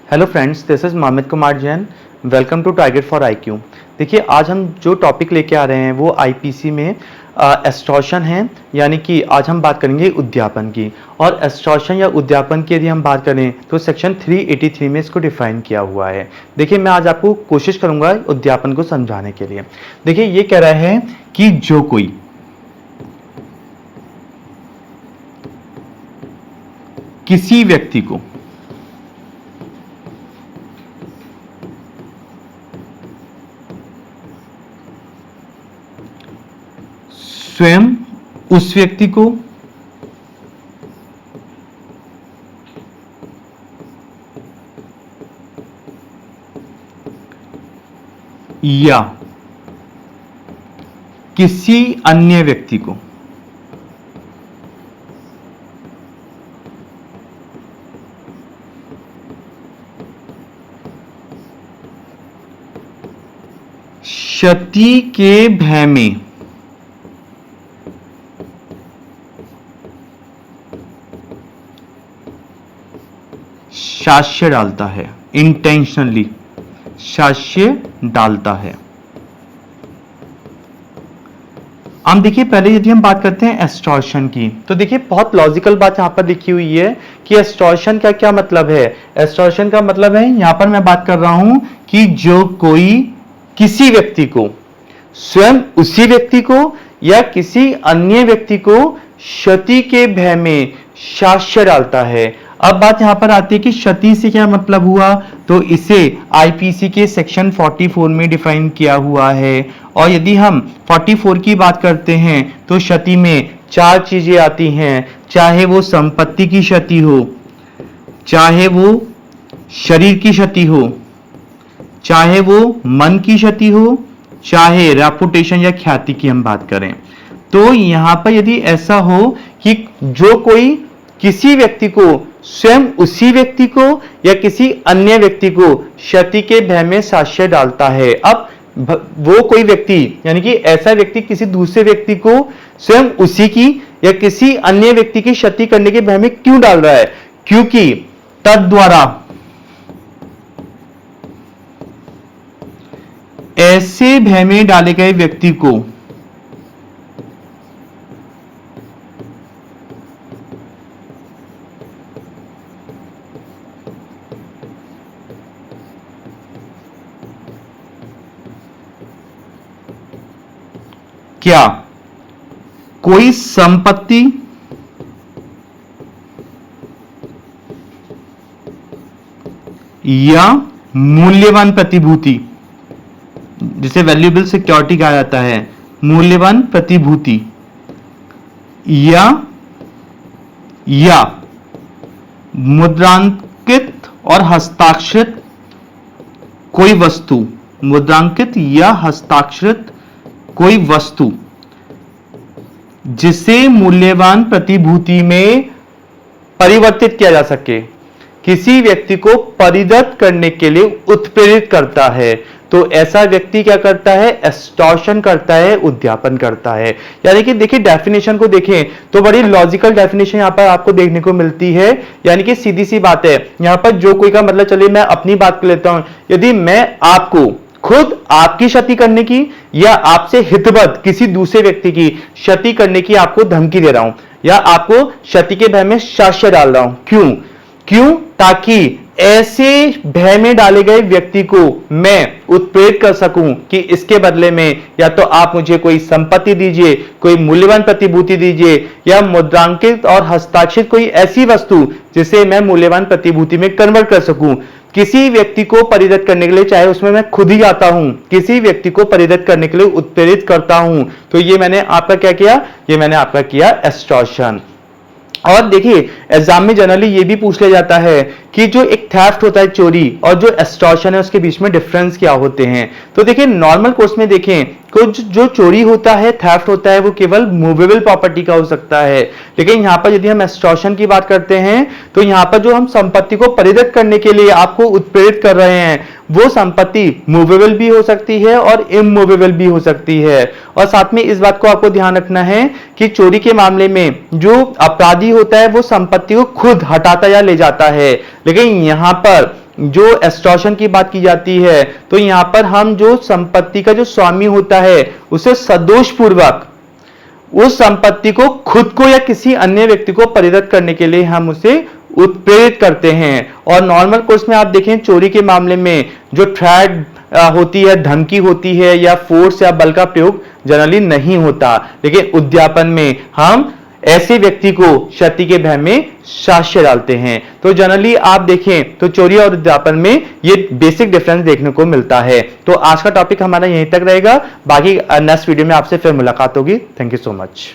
Hello friends, this is Momit Kumar Jain. Welcome to target for IQ. देखिए, आज हम जो टॉपिक लेके आ रहे हैं वो आईपीसी में एक्सटॉर्शन है, यानी कि आज हम बात करेंगे उद्यापन की। और एक्सटॉर्शन या उद्यापन की यदि हम बात करें तो सेक्शन 383 में इसको डिफाइन किया हुआ है। देखिए, मैं आज आपको कोशिश करूंगा उद्यापन को समझाने के लिए। देखिए, ये कह रहा है कि जो कोई किसी व्यक्ति को स्वयं उस व्यक्ति को या किसी अन्य व्यक्ति को क्षति के भय में शास्य डालता है, इंटेंशनली शास्य डालता है। हम देखिए, पहले यदि हम बात करते हैं एक्सटॉर्शन की, तो देखिए बहुत लॉजिकल बात यहां पर लिखी हुई है कि एक्सटॉर्शन का क्या मतलब है। एक्सटॉर्शन का मतलब है, यहां पर मैं बात कर रहा हूं कि जो कोई किसी व्यक्ति को, स्वयं उसी व्यक्ति को या किसी अन्य व्यक्ति को क्षति के भय में शास्य डालता है। अब बात यहां पर आती है कि क्षति से क्या मतलब हुआ, तो इसे आईपीसी के सेक्शन 44 में डिफाइन किया हुआ है। और यदि हम 44 की बात करते हैं तो क्षति में चार चीजें आती हैं, चाहे वो संपत्ति की क्षति हो, चाहे वो शरीर की क्षति हो, चाहे वो मन की क्षति हो, चाहे रेपुटेशन या ख्याति की हम बात करें। तो यहां पर यदि ऐसा हो कि जो कोई किसी व्यक्ति को, स्वयं उसी व्यक्ति को या किसी अन्य व्यक्ति को क्षति के भय में शास्य डालता है। अब वो कोई व्यक्ति, यानी कि ऐसा व्यक्ति किसी दूसरे व्यक्ति को स्वयं उसी की या किसी अन्य व्यक्ति की क्षति करने के भय में क्यों डाल रहा है, क्योंकि तद्वारा ऐसे भय में डाले गए व्यक्ति को क्या कोई संपत्ति या मूल्यवान प्रतिभूति, जिसे वैल्यूएबल सिक्योरिटी कहा जाता है, मूल्यवान प्रतिभूति या मुद्रांकित और हस्ताक्षरित कोई वस्तु, मुद्रांकित या हस्ताक्षरित कोई वस्तु जिसे मूल्यवान प्रतिभूति में परिवर्तित किया जा सके, किसी व्यक्ति को परिदत्त करने के लिए उत्प्रेरित करता है, तो ऐसा व्यक्ति क्या करता है, एक्सटॉर्शन करता है, उद्यापन करता है। यानी कि देखिए, डेफिनेशन को देखें तो बड़ी लॉजिकल डेफिनेशन यहां पर आपको देखने को मिलती है। यानी कि सीधी सी बात है, यहां पर जो कोई का मतलब, चलिए मैं अपनी बात कर लेता हूं। यदि मैं आपको खुद आपकी क्षति करने की या आपसे हितबद्ध किसी दूसरे व्यक्ति की क्षति करने की आपको धमकी दे रहा हूं या आपको क्षति के भय में शास्य डाल रहा हूं, क्यों, ताकि ऐसे भय में डाले गए व्यक्ति को मैं उत्प्रेरित कर सकूं कि इसके बदले में या तो आप मुझे कोई संपत्ति दीजिए, कोई मूल्यवान प्रतिभूति दीजिए, या मुद्रांकित और हस्ताक्षरित कोई ऐसी वस्तु जिसे मैं मूल्यवान प्रतिभूति में कन्वर्ट कर सकूं। किसी व्यक्ति को परिदत्त करने के लिए, चाहे उसमें मैं खुद ही आता हूं, किसी व्यक्ति को परिदत्त करने के लिए उत्प्रेरित करता हूं, तो ये मैंने आपका क्या किया, ये मैंने आपका किया एक्सटॉर्शन। और देखिए, एग्जाम में जनरली ये भी पूछ लिया जाता है कि जो एक थेफ्ट होता है, चोरी, और जो एक्सटॉर्शन है, उसके बीच में डिफरेंस क्या होते हैं। तो देखिए, नॉर्मल कोर्स में देखें, कुछ जो चोरी होता है, थेफ्ट होता है, वो केवल मूवेबल प्रॉपर्टी का हो सकता है। लेकिन यहां पर यदि हम एक्सटॉर्शन की बात करते हैं तो यहां पर जो हम संपत्ति को परिदत्त करने के लिए आपको उत्प्रेरित कर रहे हैं, वो संपत्ति मूवेबल भी हो सकती है और इमूवेबल भी हो सकती है। और साथ में इस बात को आपको ध्यान रखना है कि चोरी के मामले में जो अपराधी होता है वो संपत्ति को खुद हटाता या ले जाता है, लेकिन यहां पर जो एक्सटॉर्शन की बात की जाती है, तो यहां पर हम जो संपत्ति का जो स्वामी होता है उसे सदोष पूर्वक उस संपत्ति को खुद को या किसी अन्य व्यक्ति को परिदत्त करने के लिए हम उसे उत्प्रेरित करते हैं। और नॉर्मल कोर्स में आप देखें चोरी के मामले में जो थ्रेट होती है, धमकी होती है या फोर्स या बल का प्रयोग जनरली नहीं होता, लेकिन उद्यापन में हम ऐसे व्यक्ति को क्षति के भय में साक्ष्य डालते हैं। तो जनरली आप देखें तो चोरी और उद्यापन में ये बेसिक डिफरेंस देखने को मिलता है। तो आज का टॉपिक हमारा यहीं तक रहेगा, बाकी नेक्स्ट वीडियो में आपसे फिर मुलाकात होगी। Thank you so much.